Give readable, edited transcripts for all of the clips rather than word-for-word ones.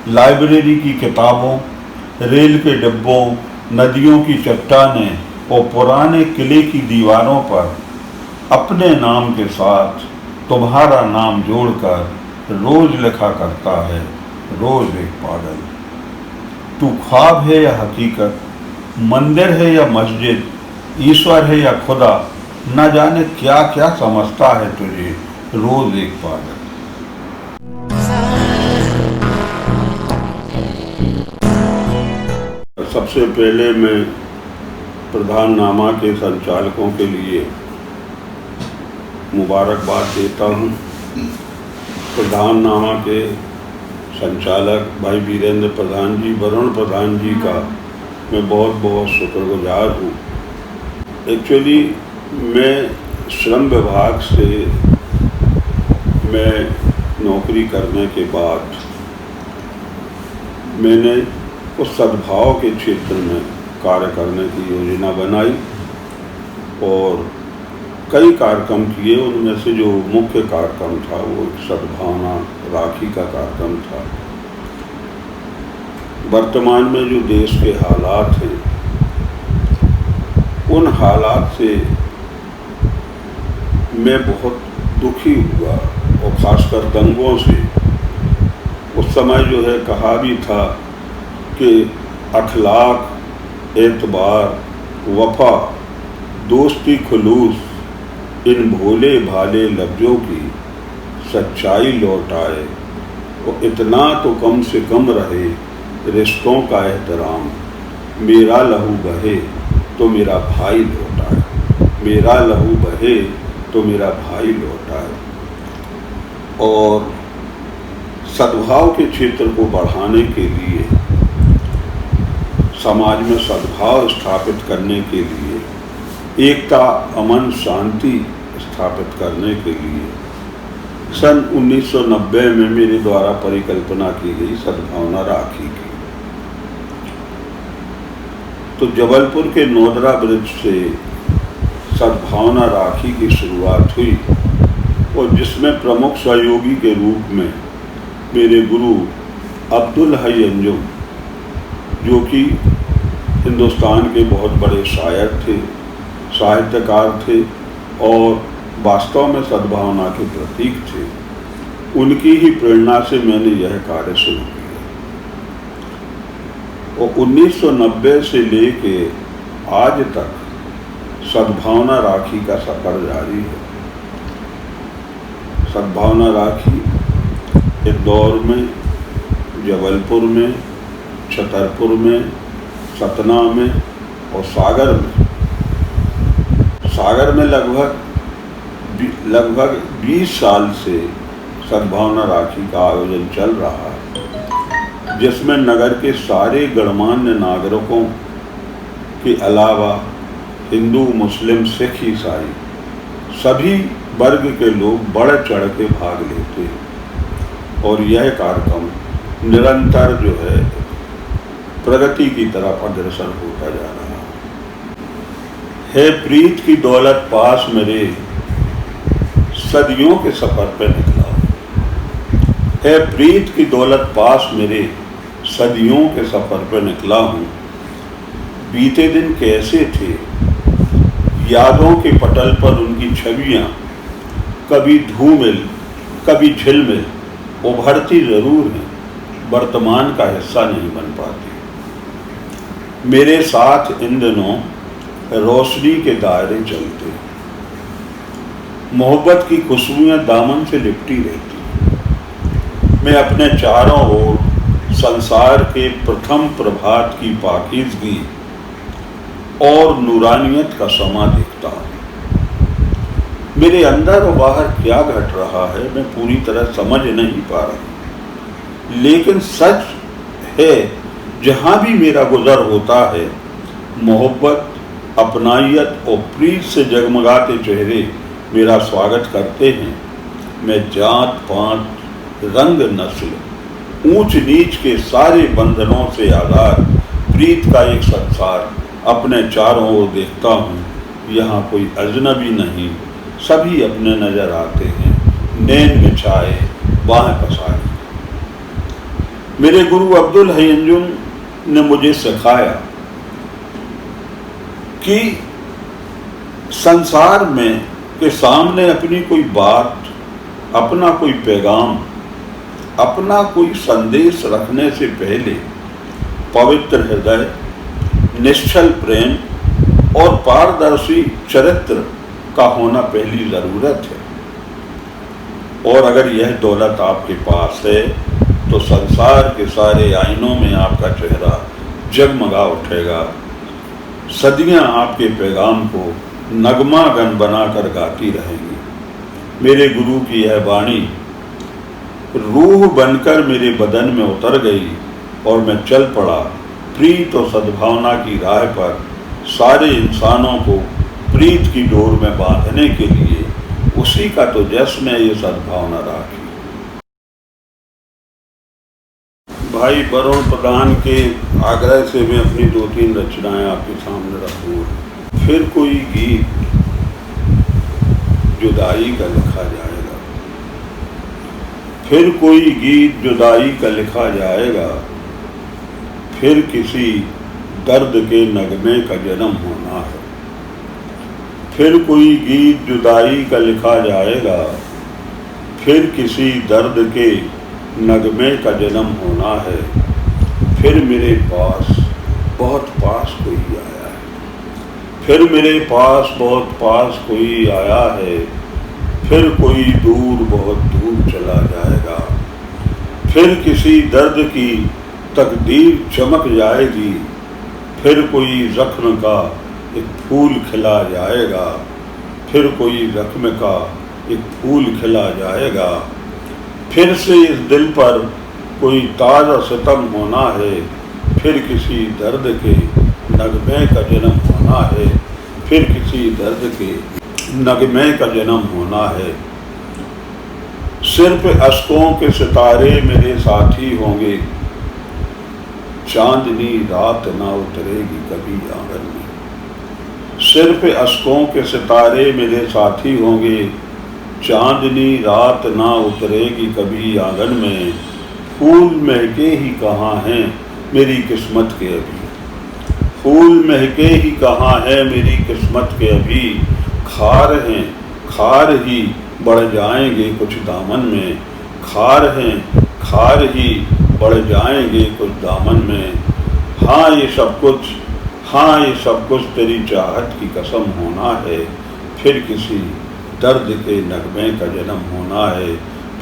Library की किताबों, rail के डिब्बों, नदियों की चट्टानें और पुराने किले की दीवारों पर अपने नाम के साथ तुम्हारा नाम जोड़कर रोज लिखा करता है, रोज एक पागल। तू ख्वाब है या हकीकत, मंदिर है या मस्जिद, ईश्वर है या खुदा, न जाने क्या क्या समझता है तुझे, रोज एक पागल। सबसे पहले मैं प्रधाननामा के संचालकों के लिए मुबारकबाद देता हूँ। प्रधाननामा के संचालक भाई वीरेंद्र प्रधान जी, वरुण प्रधान जी का मैं बहुत बहुत शुक्रगुजार हूँ। एक्चुअली मैं श्रम विभाग से मैं नौकरी करने के बाद मैंने उस सद्भाव के क्षेत्र में कार्य करने की योजना बनाई और कई कार्यक्रम किए। उनमें से जो मुख्य कार्यक्रम था वो सद्भावना राखी का कार्यक्रम था। वर्तमान में जो देश के हालात हैं, उन हालात से मैं बहुत दुखी हुआ और खासकर दंगों से। उस समय जो है कहा भी था कि अखलाक, एतबार, वफा, दोस्ती, खुलूस, इन भोले भाले लफ्ज़ों की सच्चाई लौट आए और इतना तो कम से कम रहे रिश्तों का एहतराम। मेरा लहू बहे तो मेरा भाई लौट आए, मेरा लहू बहे तो मेरा भाई लौट आए। और सद्भाव के क्षेत्र को बढ़ाने के लिए, समाज में सद्भाव स्थापित करने के लिए, एकता, अमन, शांति स्थापित करने के लिए सन 1990 में मेरे द्वारा परिकल्पना की गई सद्भावना राखी की। तो जबलपुर के नोदरा ब्रिज से सद्भावना राखी की शुरुआत हुई और जिसमें प्रमुख सहयोगी के रूप में मेरे गुरु अब्दुल हई अंजुम, जो कि हिंदुस्तान के बहुत बड़े शायर थे, साहित्यकार थे और वास्तव में सद्भावना के प्रतीक थे, उनकी ही प्रेरणा से मैंने यह कार्य शुरू किया। और 1990 से लेके आज तक सद्भावना राखी का सफर जारी है। सद्भावना राखी इंदौर में, जबलपुर में, छतरपुर में, सतना में और सागर में लगभग 20 साल से सद्भावना राखी का आयोजन चल रहा है, जिसमें नगर के सारे गणमान्य नागरिकों के अलावा हिंदू, मुस्लिम, सिख, ईसाई सभी वर्ग के लोग बढ़ चढ़ के भाग लेते हैं। और यह कार्यक्रम निरंतर जो है प्रगति की तरफ अग्रसर होता जा रहा है। प्रीत की दौलत पास मेरे सदियों के सफर पे निकला है, प्रीत की दौलत पास मेरे सदियों के सफर पे निकला हूँ। बीते दिन कैसे थे, यादों के पटल पर उनकी छवियाँ कभी धूमिल कभी झिलमिल उभरती जरूर हैं, वर्तमान का हिस्सा नहीं बन पाती। मेरे साथ इन दिनों रोशनी के दायरे चलते, मोहब्बत की खुशबुएं दामन से लिपटी रहती। मैं अपने चारों ओर संसार के प्रथम प्रभात की पाकीज़गी और नूरानियत का समा देखता हूँ। मेरे अंदर और बाहर क्या घट रहा है मैं पूरी तरह समझ नहीं पा रहा, लेकिन सच है जहाँ भी मेरा गुजर होता है, मोहब्बत, अपनाइयत और प्रीत से जगमगाते चेहरे मेरा स्वागत करते हैं। मैं जात पात, रंग, नस्ल, ऊंच नीच के सारे बंधनों से आज़ाद प्रीत का एक संसार अपने चारों ओर देखता हूँ। यहाँ कोई अजनबी नहीं, सभी अपने नजर आते हैं, नैन बिछाए बाहें पसारे। मेरे गुरु अब्दुल हई अंजुम ने मुझे सिखाया कि संसार में के सामने अपनी कोई बात, अपना कोई पैगाम, अपना कोई संदेश रखने से पहले पवित्र हृदय, निश्चल प्रेम और पारदर्शी चरित्र का होना पहली ज़रूरत है। और अगर यह दौलत आपके पास है तो संसार के सारे आईनों में आपका चेहरा जगमगा उठेगा। सदियां आपके पैगाम को नगमागन बनाकर गाती रहेंगी। मेरे गुरु की यह वाणी रूह बनकर मेरे बदन में उतर गई और मैं चल पड़ा प्रीत और सद्भावना की राह पर, सारे इंसानों को प्रीत की डोर में बांधने के लिए। उसी का तो जश्न में ये सद्भावना राखी। भाई वरुण प्रधान के आग्रह से मैं अपनी 2-3 रचनाएं आपके सामने रखूँगा। फिर कोई गीत जुदाई का लिखा जाएगा, फिर कोई गीत जुदाई का लिखा जाएगा, फिर किसी दर्द के नगमे का जन्म होना है। फिर कोई गीत जुदाई का लिखा जाएगा, फिर किसी दर्द के नगमे का जन्म होना है। फिर मेरे पास बहुत पास कोई आया है, फिर मेरे पास बहुत पास कोई आया है, फिर कोई दूर बहुत दूर चला जाएगा। फिर किसी दर्द की तकदीर चमक जाएगी, फिर कोई जख्म का एक फूल खिला जाएगा, फिर कोई जख्म का एक फूल खिला जाएगा। फिर से इस दिल पर कोई ताज़ा सितम होना है, फिर किसी दर्द के नगमे का जन्म होना है, फिर किसी दर्द के नगमे का जन्म होना है। सिर पे अश्कों के सितारे मेरे साथी होंगे, चांदनी रात ना उतरेगी कभी आंगन में। सिर पे अश्कों के सितारे मेरे साथी होंगे, चांदनी रात ना उतरेगी कभी आंगन में। फूल महके ही कहाँ हैं मेरी किस्मत के अभी, फूल महके ही कहाँ है मेरी किस्मत के अभी। खार हैं, खार ही बढ़ जाएंगे कुछ दामन में, खार हैं, खार ही बढ़ जाएंगे कुछ दामन में। हाँ ये सब कुछ, हाँ ये सब कुछ तेरी चाहत की कसम होना है। फिर किसी दर्द के नगमे का जन्म होना है,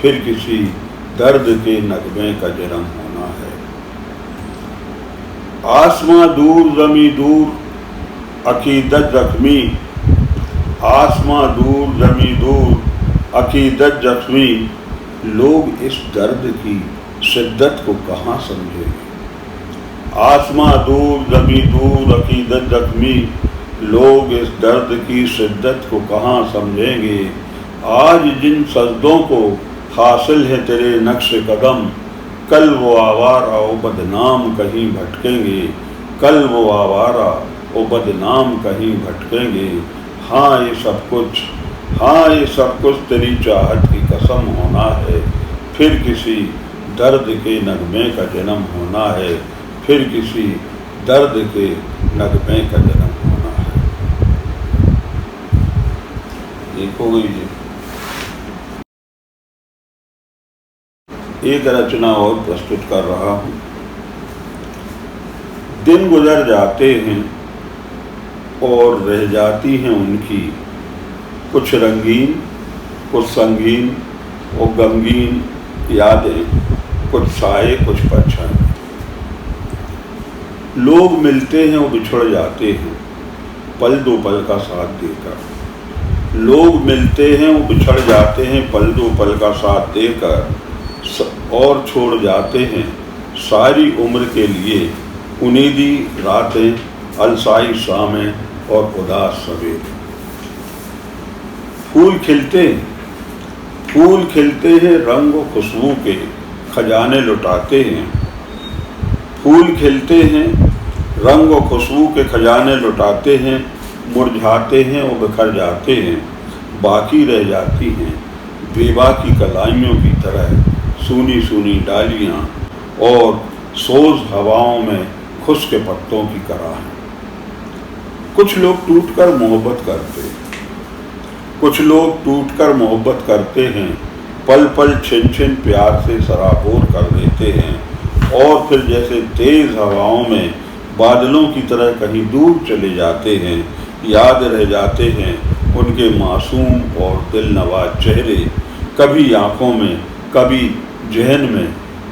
फिर किसी दर्द के नगमे का जन्म होना है। आसमां दूर ज़मीं दूर अकीदत जख्मी, आसमां दूर ज़मीं दूर अकीदत जख्मी। लोग इस दर्द की शिद्दत को कहाँ समझेंगे। आसमां दूर ज़मीं दूर अकीदत जख्मी, लोग इस दर्द की शिद्दत को कहाँ समझेंगे। आज जिन सजदों को हासिल है तेरे नक्श कदम, कल वो आवारा ओ बदनाम कहीं भटकेंगे, कल वो आवारा ओ बदनाम कहीं भटकेंगे। हाँ ये सब कुछ, हाँ ये सब कुछ तेरी चाहत की कसम होना है। फिर किसी दर्द के नगमे का जन्म होना है, फिर किसी दर्द के नगमे का जन्म होना है। देखो ये एक रचना और प्रस्तुत कर रहा हूँ। दिन गुजर जाते हैं और रह जाती हैं उनकी कुछ रंगीन, कुछ संगीन और गमगीन यादें, कुछ साए कुछ परछाएं। लोग मिलते हैं और बिछड़ जाते हैं पल दो पल का साथ देकर। लोग मिलते हैं और बिछड़ जाते हैं पल दो पल का साथ देकर, और छोड़ जाते हैं सारी उम्र के लिए उनीदी रातें, अलसाई शामें और उदास सवेरे। फूल खिलते हैं रंग और खुशबू के खजाने लुटाते हैं। फूल खिलते हैं रंग और खुशबू के खजाने लुटाते हैं, मुरझाते हैं और बिखर जाते हैं। बाकी रह जाती हैं बेबाकी कलाइयों की तरह सूनी सूनी डालियाँ, और सोज हवाओं में खुश्क पत्तों की तरह हैं। कुछ लोग टूटकर मोहब्बत करते हैं, कुछ लोग टूटकर मोहब्बत करते हैं, पल पल छिन छिन प्यार से सराबोर कर देते हैं और फिर जैसे तेज हवाओं में बादलों की तरह कहीं दूर चले जाते हैं। याद रह जाते हैं उनके मासूम और दिलनवाज चेहरे, कभी आँखों में कभी जहन में,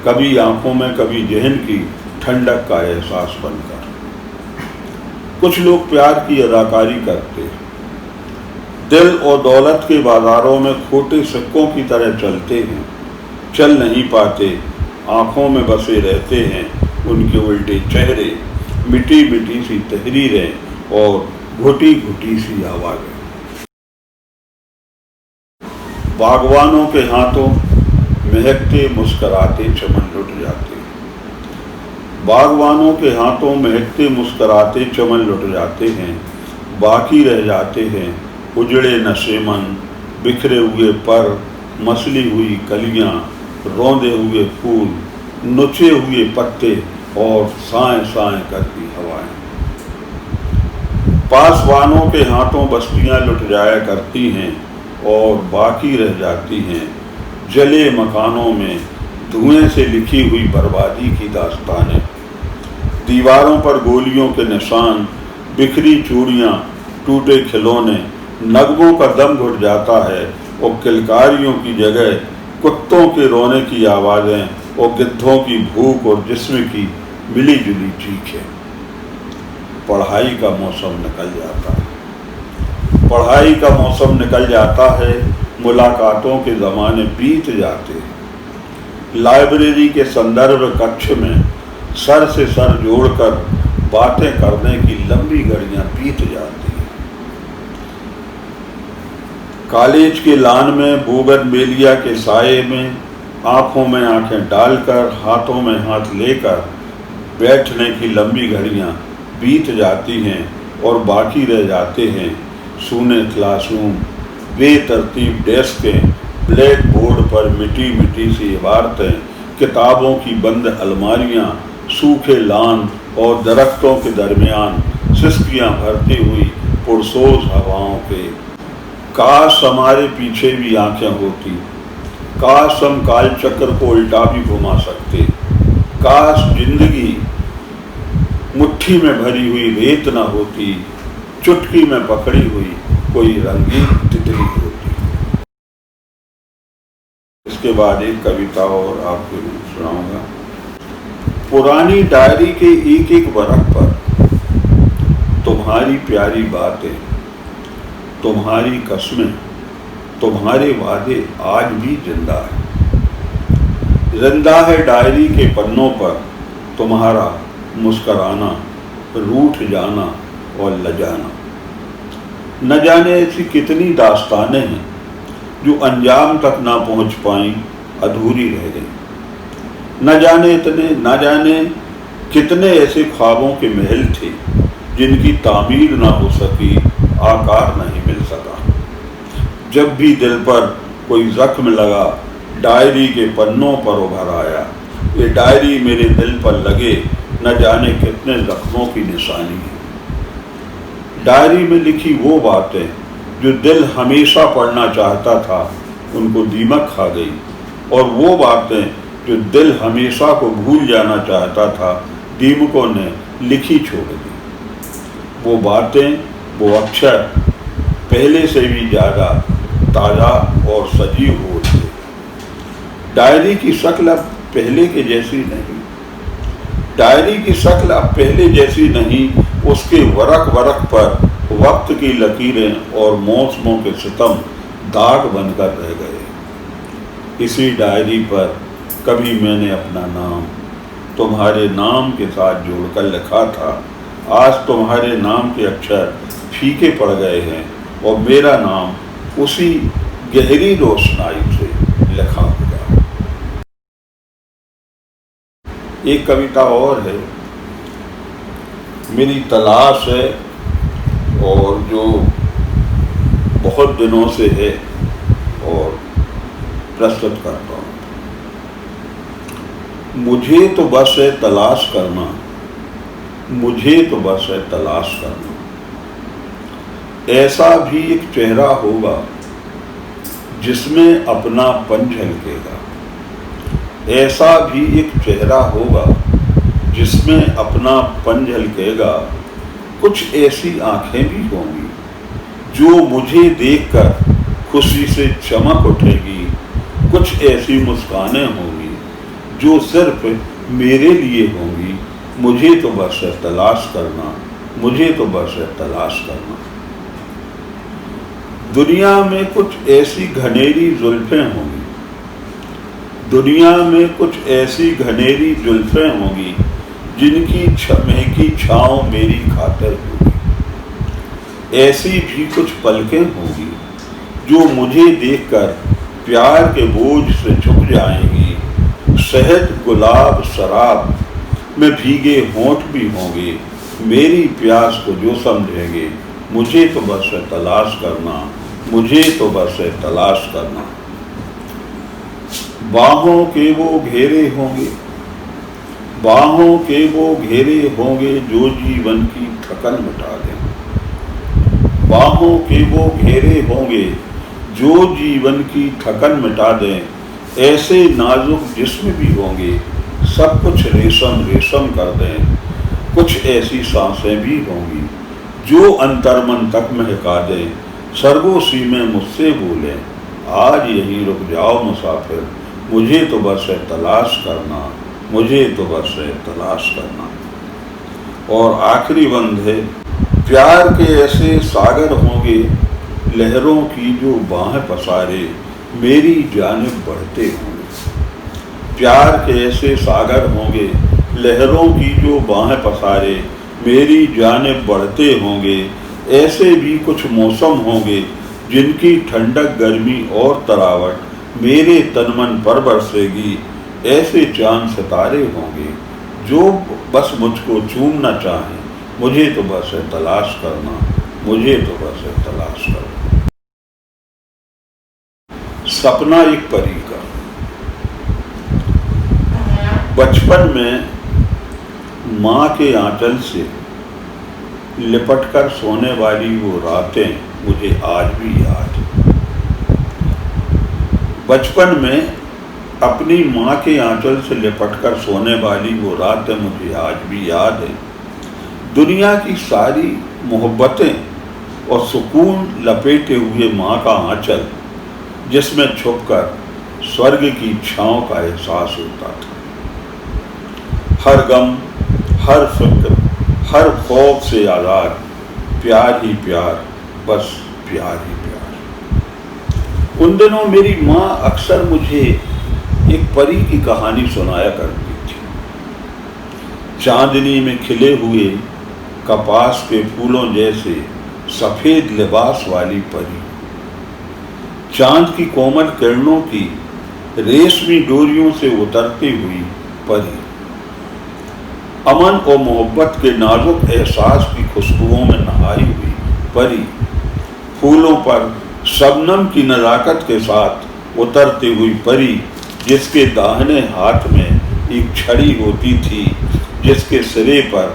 कभी आँखों में कभी जहन की ठंडक का एहसास बनकर। कुछ लोग प्यार की अदाकारी करते हैं, दिल और दौलत के बाजारों में खोटे सिक्कों की तरह चलते हैं, चल नहीं पाते, आँखों में बसे रहते हैं उनके उल्टे चेहरे, मिटी मिटी सी तहरीरें और घुटी घुटी सी आवाज़ें। बागवानों के हाथों महकते मुस्कराते चमन लुट जाते, बागवानों के हाथों महकते मुस्कराते चमन लुट जाते हैं। बाकी रह जाते हैं उजड़े नशेमन, बिखरे हुए पर, मसली हुई कलियां, रौंदे हुए फूल, नुचे हुए पत्ते और साएं साएं करती हवाएं। पासवानों के हाथों बस्तियां लुट जाया करती हैं और बाकी रह जाती हैं जले मकानों में धुएं से लिखी हुई बर्बादी की दास्तानें। दीवारों पर गोलियों के निशान, बिखरी चूड़ियाँ, टूटे खिलौने, नगमों का दम घुट जाता है और किलकारियों की जगह कुत्तों के रोने की आवाज़ें और गिद्धों की भूख और जिस्म की मिली जुली चीखें। पढ़ाई का मौसम निकल जाता है, पढ़ाई का मौसम निकल जाता है, मुलाकातों के ज़माने बीत जाते हैं। लाइब्रेरी के संदर्भ कक्ष में सर से सर जोड़कर बातें करने की लंबी घड़ियां बीत जाती हैं। कॉलेज के लान में बोगनवेलिया के साये में आंखों में आंखें डालकर, हाथों में हाथ लेकर बैठने की लंबी घड़ियां बीत जाती हैं और बाकी रह जाते हैं सूने क्लासरूम, बेतरतीब डेस्कें, ब्लैक बोर्ड पर मिटी मिटी सी इबारतें, किताबों की बंद अलमारियां, सूखे लान और दरख्तों के दरमियान सिसकियां भरती हुई पुरसोज हवाओं के। काश हमारे पीछे भी आंखें होती, काश हम काल चक्र को उल्टा भी घुमा सकते, काश जिंदगी मुट्ठी में भरी हुई रेत न होती, चुटकी में पकड़ी हुई कोई रंगीन तितली होती। इसके बाद एक कविता और आपको सुनाऊंगा। पुरानी डायरी के एक एक बरक पर तुम्हारी प्यारी बातें, तुम्हारी कसमें, तुम्हारे वादे आज भी जिंदा है। जिंदा है डायरी के पन्नों पर तुम्हारा मुस्कराना, रूठ जाना और लजाना। न जाने ऐसी कितनी दास्तानें हैं जो अंजाम तक ना पहुंच पाई, अधूरी रह गई। न जाने कितने ऐसे ख्वाबों के महल थे जिनकी तामीर ना हो सकी, आकार नहीं मिल सका। जब भी दिल पर कोई जख्म लगा, डायरी के पन्नों पर उभर आया। ये डायरी मेरे दिल पर लगे न जाने कितने जख्मों की निशानी है। डायरी में लिखी वो बातें जो दिल हमेशा पढ़ना चाहता था, उनको दीमक खा गई, और वो बातें जो दिल हमेशा को भूल जाना चाहता था, दीमकों ने लिखी छोड़ दी। वो बातें, वो अक्षर पहले से भी ज़्यादा ताज़ा और सजीव हो थे। डायरी की शक्ल अब पहले के जैसी नहीं, डायरी की शक्ल अब पहले जैसी नहीं। उसके वरक वरक पर वक्त की लकीरें और मौसमों के सितम दाग बनकर रह गए। इसी डायरी पर कभी मैंने अपना नाम तुम्हारे नाम के साथ जोड़कर लिखा था। आज तुम्हारे नाम के अक्षर फीके पड़ गए हैं और मेरा नाम उसी गहरी रोशनाई से लिखा हुआ। एक कविता और है, मेरी तलाश है और जो बहुत दिनों से है और प्रस्तुत करता हूँ। मुझे तो बस है तलाश करना, मुझे तो बस है तलाश करना। ऐसा भी एक चेहरा होगा जिसमें अपनापन झलकेगा, ऐसा भी एक चेहरा होगा जिसमें अपनापन झलकेगा। कुछ ऐसी आंखें भी होंगी जो मुझे देखकर खुशी से चमक उठेगी, कुछ ऐसी मुस्कानें होंगी जो सिर्फ मेरे लिए होंगी। मुझे तो बस है तलाश करना, मुझे तो बस है तलाश करना। दुनिया में कुछ ऐसी घनेरी जुल्फें होंगी, दुनिया में कुछ ऐसी घनेरी जुल्फें होंगी जिनकी महकी छाँव मेरी खातिर होगी। ऐसी भी कुछ पलकें होंगी जो मुझे देखकर प्यार के बोझ से झुक जाएंगी। शहद, गुलाब, शराब में भीगे होंठ भी होंगे मेरी प्यास को जो समझेंगे। मुझे तो बस है तलाश करना, मुझे तो बस है तलाश करना। बाहों के वो घेरे होंगे, बाहों के वो घेरे होंगे जो जीवन की थकन मिटा दें। बाहों के वो घेरे होंगे जो जीवन की थकन मिटा दें। ऐसे नाजुक जिस्म भी होंगे सब कुछ रेशम रेशम कर दें। कुछ ऐसी सांसें भी होंगी जो अंतर्मन तक महका दें। सरगोशी में मुझसे बोले आज यहीं रुक जाओ मुसाफिर, मुझे तो बस है तलाश करना, मुझे तो बस है तलाश करना। और आखिरी बंद है, प्यार के ऐसे सागर होंगे लहरों की जो बाहें पसारे मेरी जानिब बढ़ते होंगे। प्यार के ऐसे सागर होंगे लहरों की जो बाहें पसारे मेरी जानिब बढ़ते होंगे। ऐसे भी कुछ मौसम होंगे जिनकी ठंडक, गर्मी और तरावट मेरे तन मन पर बरसेगी। ऐसे चांद सितारे होंगे जो बस मुझको चूमना चाहें। मुझे तो बस है तलाश करना, मुझे तो बस है तलाश करना। सपना एक परी का। बचपन में माँ के आंचल से लिपटकर सोने वाली वो रातें मुझे आज भी याद हैं। बचपन में अपनी माँ के आंचल से लिपटकर सोने वाली वो रातें मुझे आज भी याद है। दुनिया की सारी मोहब्बतें और सुकून लपेटे हुए माँ का आंचल जिसमें छुपकर स्वर्ग की छाँव का एहसास होता था। हर गम, हर फिक्र, हर खौफ से आज़ाद, प्यार ही प्यार, बस प्यार ही प्यार। उन दिनों मेरी माँ अक्सर मुझे एक परी की कहानी सुनाया करती थी। चांदनी में खिले हुए कपास के फूलों जैसे सफ़ेद लिबास वाली परी, चांद की कोमल किरणों की रेशमी डोरियों से उतरती हुई परी, अमन और मोहब्बत के नाजुक एहसास की खुशबुओं में नहाई हुई परी, फूलों पर शबनम की नज़ाकत के साथ उतरती हुई परी, जिसके दाहिने हाथ में एक छड़ी होती थी, जिसके सिरे पर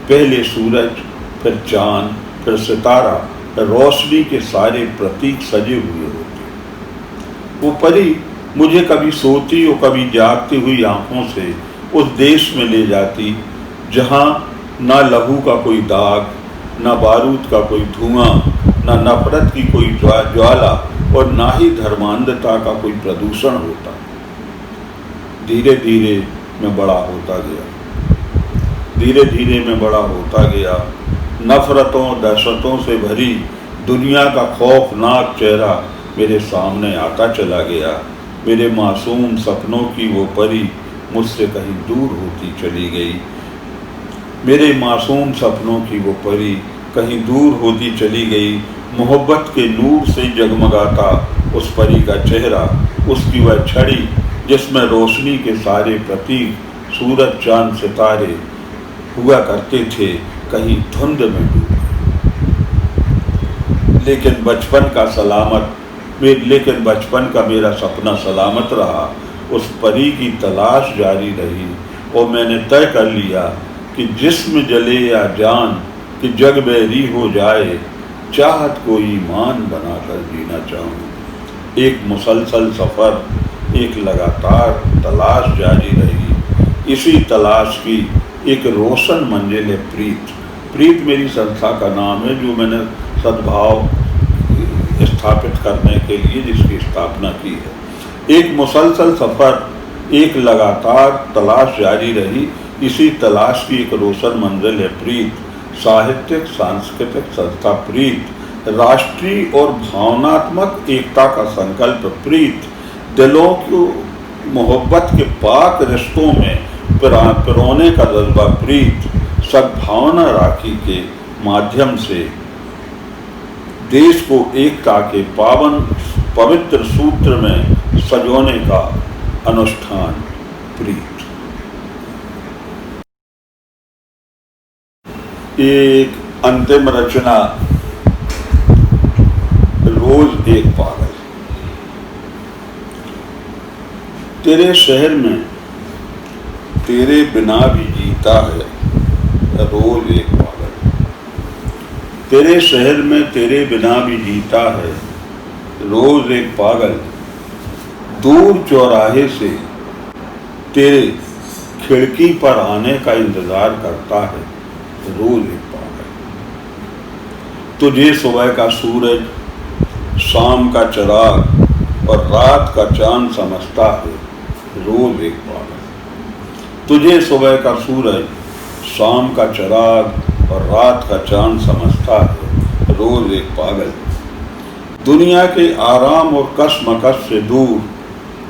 पहले सूरज, फिर चांद, फिर सितारा, रोशनी के सारे प्रतीक सजे हुए होते। वो परी मुझे कभी सोती और कभी जागती हुई आंखों से उस देश में ले जाती जहाँ ना लहू का कोई दाग, ना बारूद का कोई धुआं, ना नफरत की कोई ज्वाला और ना ही धर्मांधता का कोई प्रदूषण होता। धीरे धीरे मैं बड़ा होता गया, धीरे धीरे मैं बड़ा होता गया। नफरतों, दहशतों से भरी दुनिया का खौफनाक चेहरा मेरे सामने आता चला गया। मेरे मासूम सपनों की वो परी मुझसे कहीं दूर होती चली गई। मेरे मासूम सपनों की वो परी कहीं दूर होती चली गई। मोहब्बत के नूर से जगमगाता उस परी का चेहरा, उसकी वह छड़ी जिसमें रोशनी के सारे प्रतीक, सूरज, चांद, सितारे हुआ करते थे, कहीं धुंध में डूब गए। लेकिन बचपन का मेरा सपना सलामत रहा। उस परी की तलाश जारी रही और मैंने तय कर लिया कि जिस्म जले या जान कि जग बैरी हो जाए, चाहत को ईमान बनाकर जीना चाहूँ। एक मुसलसल सफ़र, एक लगातार तलाश जारी रही। इसी तलाश की एक रोशन मंजिल है प्रीत। प्रीत मेरी संस्था का नाम है जो मैंने सद्भाव स्थापित करने के लिए जिसकी स्थापना की है। एक मुसलसल सफ़र, एक लगातार तलाश जारी रही। इसी तलाश की एक रोशन मंजिल है प्रीत। साहित्यिक सांस्कृतिक संस्था प्रीत, राष्ट्रीय और भावनात्मक एकता का संकल्प प्रीत, दिलों को मोहब्बत के पाक रिश्तों में पिरोने का जज्बा प्रीत, सद्भावना राखी के माध्यम से देश को एकता के पावन पवित्र सूत्र में सजोने का अनुष्ठान प्रीत। एक अंतिम रचना, रोज एक पागल। तेरे शहर में तेरे बिना भी जीता है रोज एक पागल। तेरे शहर में तेरे बिना भी जीता है रोज एक पागल। दूर चौराहे से तेरे खिड़की पर आने का इंतजार करता है रोज एक पागल। तुझे सुबह का सूरज, शाम का चिराग और रात का चांद समझता है रोज एक पागल। तुझे सुबह का सूरज, शाम का चिराग और रात का चांद समझता है रोज एक पागल। दुनिया के आराम और कश्मकश से दूर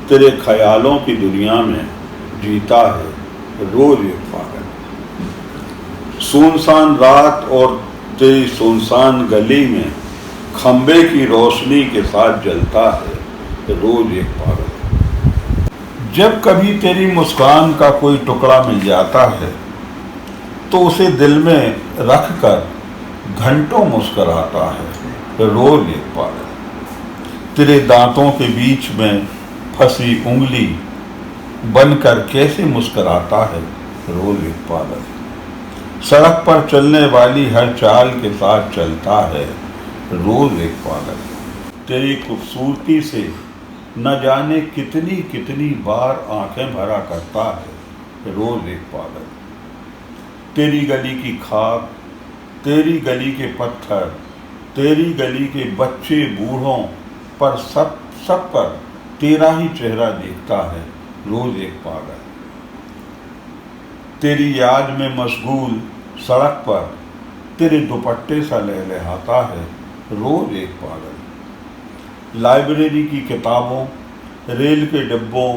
तेरे ख्यालों की दुनिया में जीता है रोज एक पागल। सुनसान रात और तेरी सुनसान गली में खंबे की रोशनी के साथ जलता है रोज एक पागल। जब कभी तेरी मुस्कान का कोई टुकड़ा मिल जाता है तो उसे दिल में रख कर घंटों मुस्कराता है रोज एक पागल। तेरे दांतों के बीच में फंसी उंगली बनकर कैसे मुस्कराता है रोज एक पागल। सड़क पर चलने वाली हर चाल के साथ चलता है रोज एक पागल। तेरी खूबसूरती से न जाने कितनी कितनी बार आंखें भरा करता है रोज एक पागल। तेरी गली की खाक, तेरी गली के पत्थर, तेरी गली के बच्चे बूढ़ों पर सब पर तेरा ही चेहरा देखता है रोज एक पागल। तेरी याद में मशगूल सड़क पर तेरे दुपट्टे सा लहलहाता है रोज एक पागल। लाइब्रेरी की किताबों, रेल के डिब्बों,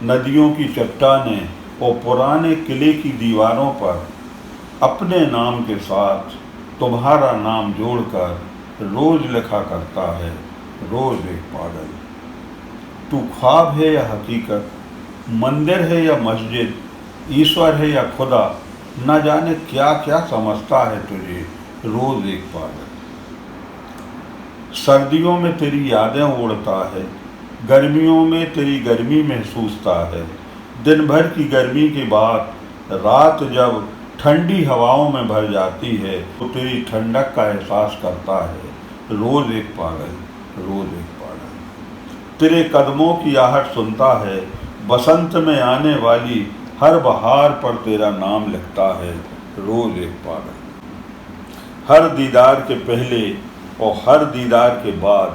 नदियों की चट्टानें और पुराने किले की दीवारों पर अपने नाम के साथ तुम्हारा नाम जोड़कर रोज लिखा करता है रोज एक पागल। तू ख्वाब है या हकीकत, मंदिर है या मस्जिद, ईश्वर है या खुदा, न जाने क्या क्या समझता है तुझे रोज एक पागल। सर्दियों में तेरी यादें उड़ता है, गर्मियों में तेरी गर्मी महसूसता है। दिन भर की गर्मी के बाद रात जब ठंडी हवाओं में भर जाती है तो तेरी ठंडक का एहसास करता है रोज एक पागल, रोज एक पागल। तेरे कदमों की आहट सुनता है, बसंत में आने वाली हर बहार पर तेरा नाम लिखता है रोज एक पागल। हर दीदार के पहले और हर दीदार के बाद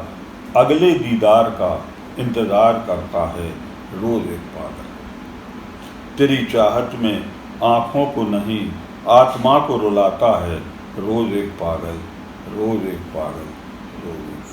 अगले दीदार का इंतज़ार करता है रोज एक पागल। तेरी चाहत में आँखों को नहीं आत्मा को रुलाता है रोज एक पागल, रोज एक पागल, रोज एक